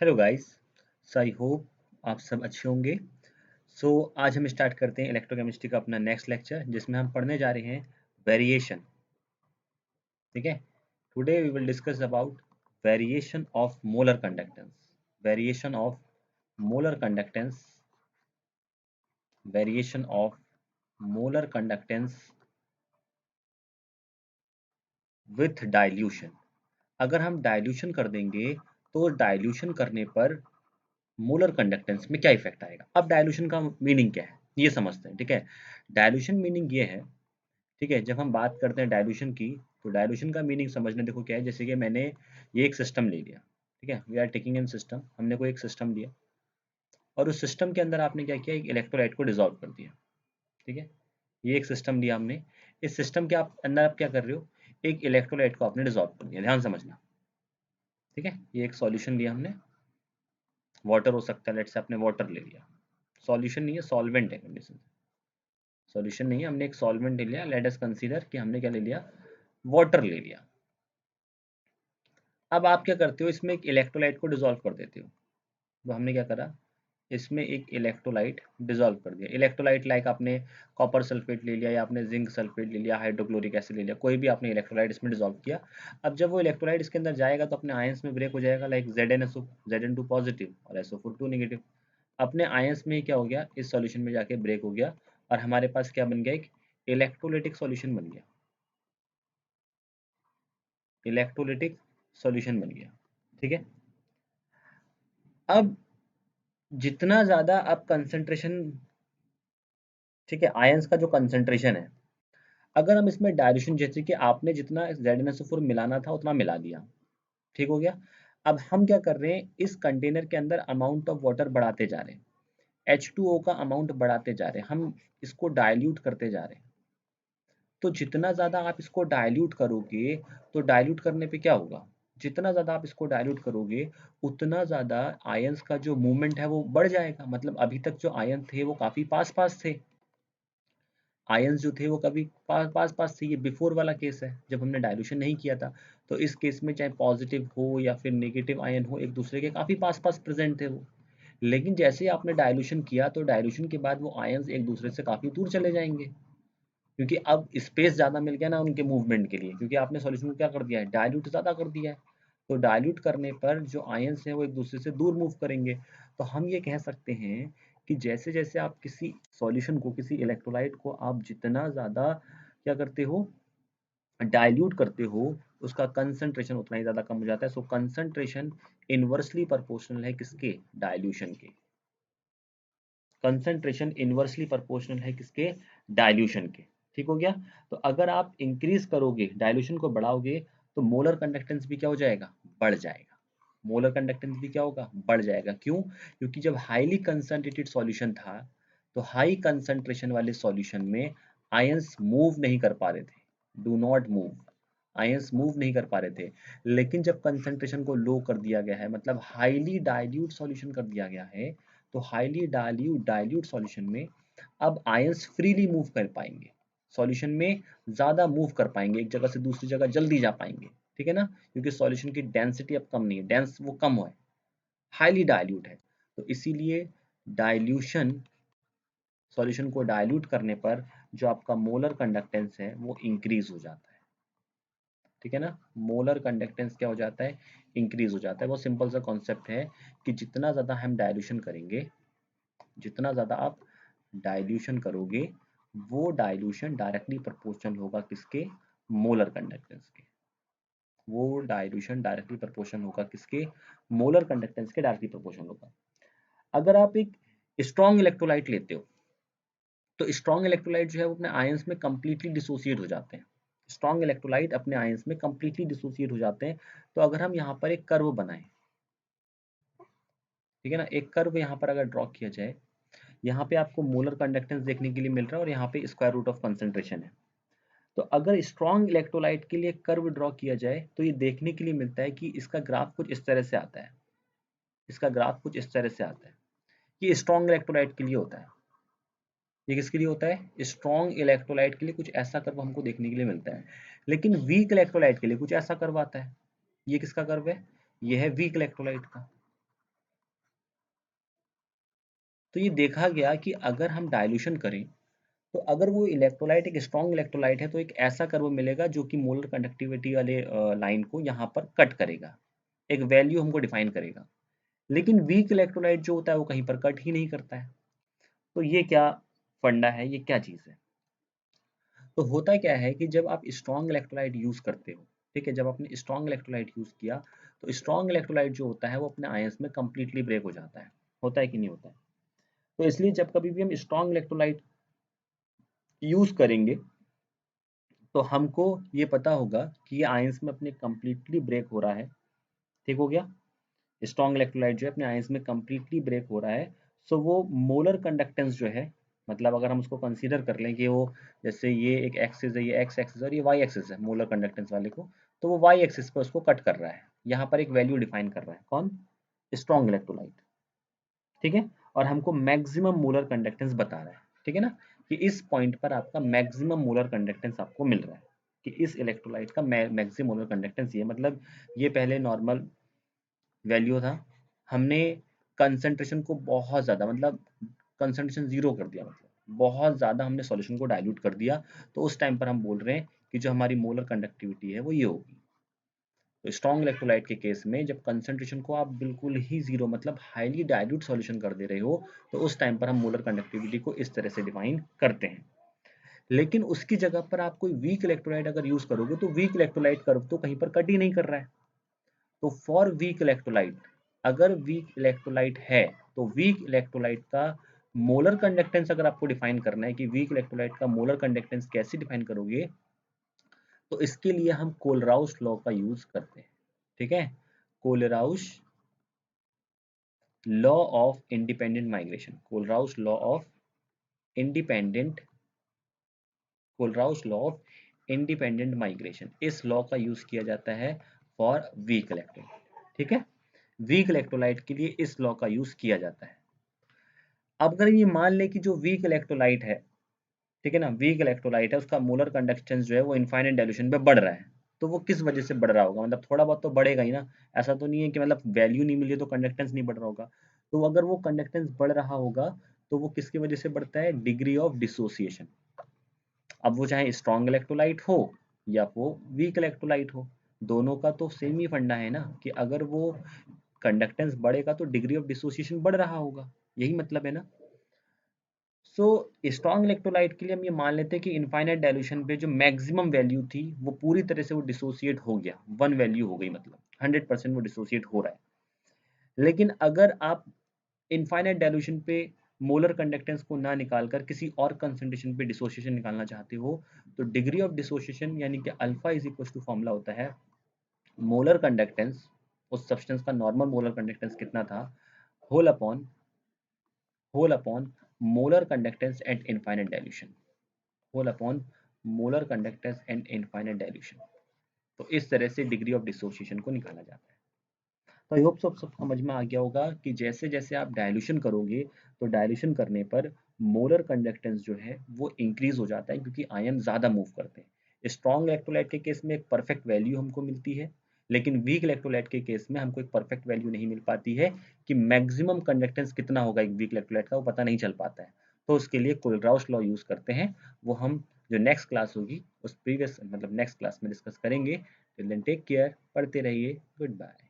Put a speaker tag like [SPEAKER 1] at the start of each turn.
[SPEAKER 1] Hello guys. I hope आप सब अच्छे होंगे। आज हम स्टार्ट करते हैं इलेक्ट्रोकेमिस्ट्री का अपना नेक्स्ट लेक्चर, जिसमें हम पढ़ने जा रहे हैं वेरिएशन। ठीक है। Today we will discuss about variation of molar conductance. Variation of molar conductance. Variation of molar conductance with dilution. अगर हम डाइल्यूशन कर देंगे तो डाइल्यूशन करने पर मोलर कंडक्टेंस में क्या इफेक्ट आएगा। अब डाइल्यूशन का मीनिंग क्या है ये समझते हैं। ठीक है। डाइल्यूशन मीनिंग ये है। ठीक है। जब हम बात करते हैं डाइल्यूशन की, तो डाइल्यूशन का मीनिंग समझने देखो क्या है। जैसे कि मैंने ये एक सिस्टम ले लिया। ठीक है। We are taking in system. हमने कोई एक सिस्टम लिया और उस सिस्टम के अंदर आपने क्या किया, एक इलेक्ट्रोलाइट को डिजोल्व कर दिया। ठीक है। ये एक सिस्टम लिया हमने। इस सिस्टम के अंदर आप क्या कर रहे हो, एक इलेक्ट्रोलाइट को आपने डिजोल्व कर दिया। ध्यान समझना। ठीक है। ये एक सॉल्यूशन लिया हमने। वाटर हो सकता है, लेट से आपने वाटर ले लिया। सॉल्यूशन नहीं है, सॉल्वेंट है कंडीशन। सॉल्यूशन नहीं है, हमने एक सॉल्वेंट ले लिया। लेट अस कंसीडर कि हमने क्या ले लिया, वाटर ले लिया। अब आप क्या करते हो, इसमें एक इलेक्ट्रोलाइट को डिसॉल्व कर देते हो। तो हमने क्या करा, इसमें एक इलेक्ट्रोलाइट डिसॉल्व कर दिया। इलेक्ट्रोलाइट लाइक आपने कॉपर सल्फेट ले लिया, या आपने जिंक सल्फेट ले लिया, हाइड्रोक्लोरिक एसिड ले लिया, कोई भी आपने इलेक्ट्रोलाइट इसमें डिसॉल्व किया। अब जब वो इलेक्ट्रोलाइट इसके अंदर जाएगा तो अपने आयंस में ब्रेक हो जाएगा, लाइक ZnSO, Zn2 पॉजिटिव और SO4 2 नेगेटिव। अपने आयंस में क्या हो गया, इस सॉल्यूशन में जाके ब्रेक हो गया और हमारे पास क्या बन गया, एक इलेक्ट्रोलिटिक सॉल्यूशन बन गया। इलेक्ट्रोलिटिक सॉल्यूशन बन गया। ठीक है। अब जितना ज्यादा आप कंसंट्रेशन, ठीक है, आयंस का जो कंसंट्रेशन है, अगर हम इसमें डायल्यूशन, जैसे कि आपने जितना ZnSO4 मिलाना था उतना मिला दिया, ठीक हो गया। अब हम क्या कर रहे हैं, इस कंटेनर के अंदर अमाउंट ऑफ वाटर बढ़ाते जा रहे हैं, H2O का अमाउंट बढ़ाते जा रहे हैं, हम इसको डाइल्यूट करते जा रहे हैं। तो जितना ज़्यादा आप इसको डाइल्यूट करोगे, तो डाइल्यूट करने पे क्या होगा, जितना ज़्यादा आप इसको डाइल्यूट करोगे, उतना ज़्यादा आयंस का जो मूवमेंट है वो बढ़ जाएगा। मतलब अभी तक जो आयन थे वो काफ़ी पास पास थे। आयंस जो थे वो कभी पास पास पास थे। ये बिफोर वाला केस है, जब हमने डाइल्यूशन नहीं किया था। तो इस केस में चाहे पॉजिटिव हो या फिर नेगेटिव आयन हो, एक दूसरे के काफ़ी पास पास प्रेजेंट थे वो। लेकिन जैसे ही आपने डाइल्यूशन किया, तो डाइल्यूशन के बाद वो आयंस एक दूसरे से काफ़ी दूर चले जाएंगे, क्योंकि अब स्पेस ज़्यादा मिल गया ना उनके मूवमेंट के लिए, क्योंकि आपने सॉल्यूशन को क्या कर दिया है, डाइल्यूट ज़्यादा कर दिया है। तो डाइल्यूट करने पर जो आयंस हैं वो एक दूसरे से दूर मूव करेंगे। तो हम ये कह सकते हैं कि जैसे जैसे आप किसी सॉल्यूशन को, किसी इलेक्ट्रोलाइट को आप जितना ज़्यादा क्या करते हो, डाइल्यूट करते हो, उसका कंसंट्रेशन उतना ही ज़्यादा कम हो जाता है। सो कंसंट्रेशन इनवर्सली प्रोपोर्शनल है किसके, डाइल्यूशन के। कंसंट्रेशन इनवर्सली प्रोपोर्शनल है किसके, डाइल्यूशन के। ठीक हो गया। तो अगर आप इंक्रीज करोगे, डाइल्यूशन को बढ़ाओगे, तो मोलर कंडक्टेंस भी क्या हो जाएगा, बढ़ जाएगा। मोलर कंडक्टेंस भी क्या होगा, बढ़ जाएगा। क्यों, क्योंकि जब हाईली कंसंट्रेटेड सॉल्यूशन था, तो हाई कंसंट्रेशन वाले सॉल्यूशन में आयंस मूव नहीं कर पा रहे थे। Do not move, ions move नहीं कर पा रहे थे। लेकिन जब कंसंट्रेशन को लो कर दिया गया है, मतलब हाईली डाइल्यूट सॉल्यूशन कर दिया गया है, तो हाईली डाइल्यूट डाइल्यूट सॉल्यूशन में अब आयंस फ्रीली मूव कर पाएंगे। सॉल्यूशन में ज्यादा मूव कर पाएंगे, एक जगह से दूसरी जगह जल्दी जा पाएंगे। ठीक है ना, क्योंकि सॉल्यूशन की डेंसिटी अब कम नहीं है, डेंस वो कम है, हाईली डाइल्यूट है। तो इसीलिए डाइल्यूशन, सॉल्यूशन को डाइल्यूट करने पर जो आपका मोलर कंडक्टेंस है वो इंक्रीज हो जाता है। ठीक है ना, मोलर कंडक्टेंस क्या हो जाता है, इंक्रीज हो जाता है। वो सिंपल सा कॉन्सेप्ट है कि जितना ज्यादा हम डाइल्यूशन करेंगे, जितना ज्यादा आप डाइल्यूशन करोगे, वो डाइल्यूशन डायरेक्टली प्रोपोर्शनल होगा किसके, मोलर कंडक्टेंस के। वो डाइल्यूशन डायरेक्टली प्रोपोर्शनल होगा किसके, मोलर कंडक्टेंस के डायरेक्टली प्रोपोर्शनल होगा। अगर आप एक स्ट्रॉन्ग इलेक्ट्रोलाइट लेते हो, तो स्ट्रॉन्ग इलेक्ट्रोलाइट जो है वो अपने आयंस में कंप्लीटली डिसोसिएट हो जाते हैं। स्ट्रॉन्ग इलेक्ट्रोलाइट अपने आयंस में कंप्लीटली डिसोसिएट हो जाते हैं। तो अगर हम यहाँ पर एक कर्व बनाएं, ठीक है ना, एक कर्व यहाँ पर अगर ड्रॉ किया जाए, यहाँ पे आपको मोलर कंडक्टेंस देखने के लिए मिल रहा है और यहाँ पे स्क्वायर रूट ऑफ कंसंट्रेशन है। तो अगर स्ट्रॉन्ग इलेक्ट्रोलाइट के लिए कर्व ड्रॉ किया जाए, तो ये देखने के लिए मिलता है कि इसका ग्राफ कुछ इस तरह से आता है। इसका ग्राफ कुछ इस तरह से आता है। ये स्ट्रॉन्ग इलेक्ट्रोलाइट के लिए होता है। ये किसके लिए होता है, स्ट्रॉन्ग इलेक्ट्रोलाइट के लिए कुछ ऐसा कर्व हमको देखने के लिए मिलता है। लेकिन वीक इलेक्ट्रोलाइट के लिए कुछ ऐसा कर्व आता है। ये किसका कर्व है, ये है वीक इलेक्ट्रोलाइट का। तो ये देखा गया कि अगर हम डाइल्यूशन करें तो अगर वो इलेक्ट्रोलाइट एक स्ट्रॉन्ग इलेक्ट्रोलाइट है तो एक ऐसा कर्व मिलेगा जो कि मोलर कंडक्टिविटी वाले लाइन को यहाँ पर कट करेगा, एक वैल्यू हमको डिफाइन करेगा। लेकिन वीक इलेक्ट्रोलाइट जो होता है वो कहीं पर कट ही नहीं करता है। तो ये क्या फंडा है, ये क्या चीज़ है? तो होता क्या है कि जब आप स्ट्रॉन्ग इलेक्ट्रोलाइट यूज़ करते हो, ठीक है, जब आपने स्ट्रॉन्ग इलेक्ट्रोलाइट यूज़ किया तो स्ट्रॉन्ग इलेक्ट्रोलाइट जो होता है वो अपने आयंस में कंप्लीटली ब्रेक हो जाता है। होता है कि नहीं होता है? तो इसलिए जब कभी भी हम स्ट्रॉन्ग इलेक्ट्रोलाइट यूज़ करेंगे तो हमको ये पता होगा कि ये आयंस में अपने कंप्लीटली ब्रेक हो रहा है। ठीक हो गया? स्ट्रॉन्ग इलेक्ट्रोलाइट जो है अपने आयंस में कंप्लीटली ब्रेक हो रहा है। सो वो मोलर कंडक्टेंस जो है, मतलब अगर हम उसको कंसीडर कर लें कि वो जैसे ये एक एक्सिस है, ये एक्स एक्सिस और ये वाई एक्सिस है मोलर कंडक्टेंस वाले को, तो वो वाई एक्सिस पर उसको कट कर रहा है। यहाँ पर एक वैल्यू डिफाइन कर रहा है कौन? Strong electrolyte. ठीक है, और हमको मैक्सिमम मोलर कंडक्टेंस बता रहा है। ठीक है ना, कि इस पॉइंट पर आपका मैक्सिमम मोलर कंडक्टेंस आपको मिल रहा है, कि इस इलेक्ट्रोलाइट का मैक्सिमम मोलर कंडक्टेंस ये, मतलब ये पहले नॉर्मल वैल्यू था, हमने कंसंट्रेशन को बहुत ज़्यादा, मतलब कंसंट्रेशन जीरो कर दिया, मतलब बहुत ज़्यादा हमने सॉल्यूशन को डाइल्यूट कर दिया। तो उस टाइम पर हम बोल रहे हैं कि जो हमारी मोलर कंडक्टिविटी है वो ये होगी। तो स्ट्रॉन्ग इलेक्ट्रोलाइट के केस में जब कंसंट्रेशन को आप बिल्कुल ही जीरो, मतलब हाईली डाइल्यूट सॉल्यूशन कर दे रहे हो, तो उस टाइम पर हम मोलर कंडक्टिविटी को इस तरह से डिफाइन करते हैं। लेकिन उसकी जगह पर आप कोई वीक इलेक्ट्रोलाइट अगर यूज करोगे तो वीक इलेक्ट्रोलाइट कर्व तो कहीं पर कट ही नहीं कर रहा है। तो फॉर वीक इलेक्ट्रोलाइट, अगर वीक इलेक्ट्रोलाइट है तो वीक इलेक्ट्रोलाइट का मोलर कंडक्टेंस अगर आपको डिफाइन करना है कि वीक इलेक्ट्रोलाइट का मोलर कंडक्टेंस कैसे डिफाइन करोगे, तो इसके लिए हम कोलराउस लॉ का यूज करते हैं। ठीक है, Kohlrausch law of independent migration, Kohlrausch law of independent, Kohlrausch law of independent migration, इस लॉ का यूज किया जाता है फॉर वीक इलेक्ट्रोलाइट। ठीक है, वीक इलेक्ट्रोलाइट के लिए इस लॉ का यूज किया जाता है। अब अगर ये मान लें कि जो वीक इलेक्ट्रोलाइट है, ठीक है ना, वीक इलेक्ट्रोलाइट है, उसका मोलर कंडक्टेंस जो है वो इनफाइनाइट डाइल्यूशन पे बढ़ रहा है, तो वो किस वजह से बढ़ रहा होगा? मतलब थोड़ा बहुत तो बढ़ेगा ही ना। ऐसा तो नहीं है कि मतलब वैल्यू नहीं मिली तो कंडक्टेंस नहीं बढ़ रहा होगा। तो अगर वो कंडक्टेंस बढ़ रहा होगा तो वो किसकी वजह से बढ़ता है? Degree of dissociation. अब वो चाहे स्ट्रॉन्ग इलेक्ट्रोलाइट हो या वो वीक इलेक्ट्रोलाइट हो, दोनों का तो सेम ही फंडा है ना, कि अगर वो कंडक्टेंस बढ़ेगा तो डिग्री ऑफ डिसोसिएशन बढ़ रहा होगा, यही मतलब है ना। सो स्ट्रॉन्ग इलेक्ट्रोलाइट के लिए हम ये मान लेते हैं कि इनफाइनाइट डाइल्यूशन पे जो मैक्सिमम वैल्यू थी वो पूरी तरह से वो डिसोसिएट हो गया, वन वैल्यू हो गई, मतलब 100% वो डिसोसिएट हो रहा है। लेकिन अगर आप इनफाइनाइट डाइल्यूशन पे मोलर कंडक्टेंस को ना निकालकर किसी और कंसंट्रेशन पे डिसोसिएशन निकालना चाहते हो, तो डिग्री ऑफ डिसोसिएशन यानी कि alpha is equal to formula होता है मोलर कंडक्टेंस, उस सब्सटेंस का नॉर्मल मोलर कंडक्टेंस कितना था, whole upon molar conductance at infinite dilution, whole upon molar conductance and infinite dilution. तो इस तरह से डिग्री ऑफ डिसोसिएशन को निकाला जाता है। तो आई होप सब समझ में आ गया होगा कि जैसे जैसे आप डाइल्यूशन करोगे तो डाइल्यूशन करने पर मोलर कंडक्टेंस जो है वो इंक्रीज हो जाता है, क्योंकि आयन ज़्यादा मूव करते हैं। स्ट्रॉन्ग इलेक्ट्रोलाइट के केस में एक परफेक्ट वैल्यू हमको मिलती है, लेकिन वीक इलेक्ट्रोलाइट के केस में हमको एक परफेक्ट वैल्यू नहीं मिल पाती है, कि मैक्सिमम कंडक्टेंस कितना होगा एक वीक इलेक्ट्रोलाइट का, वो पता नहीं चल पाता है। तो उसके लिए कोलराउस लॉ यूज करते हैं, वो हम जो नेक्स्ट क्लास होगी उस प्रीवियस मतलब नेक्स्ट क्लास में डिस्कस करेंगे। टिल देन टेक केयर, पढ़ते रहिए, गुड बाय।